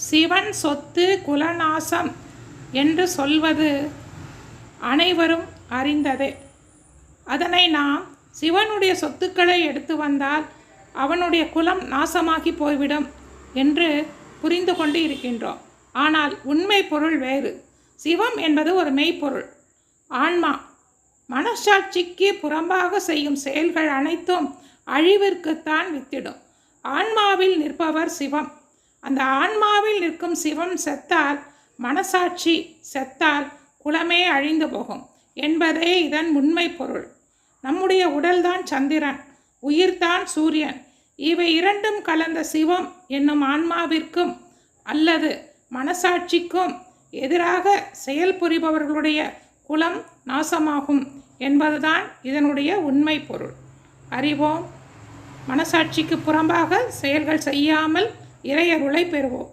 சிவன் சொத்து குலநாசம் என்று சொல்வது அனைவரும் அறிந்ததே. அதனை நாம் சிவனுடைய சொத்துக்களை எடுத்து வந்தால் அவனுடைய குலம் நாசமாகி போய்விடும் என்று புரிந்து கொண்டு இருக்கின்றோம். ஆனால் உண்மை பொருள் வேறு. சிவம் என்பது ஒரு மெய்ப்பொருள், ஆன்மா. மனசாட்சிக்கு புறம்பாக செய்யும் செயல்கள் அனைத்தும் அழிவிற்குத்தான் வித்திடும். ஆன்மாவில் நிற்பவர் சிவம். அந்த ஆன்மாவில் நிற்கும் சிவம் செத்தால், மனசாட்சி செத்தால் குலமே அழிந்து போகும் என்பதே இதன் உண்மை பொருள். நம்முடைய உடல்தான் சந்திரன், உயிர்தான் சூரியன். இவை இரண்டும் கலந்த சிவம் என்னும் ஆன்மாவிற்கும் அல்லது மனசாட்சிக்கும் எதிராக செயல்புரிபவர்களுடைய குலம் நாசமாகும் என்பதுதான் இதனுடைய உண்மை பொருள். அறிவோம். மனசாட்சிக்கு புறம்பாக செயல்கள் செய்யாமல் இறையருளை பெறுவோம்.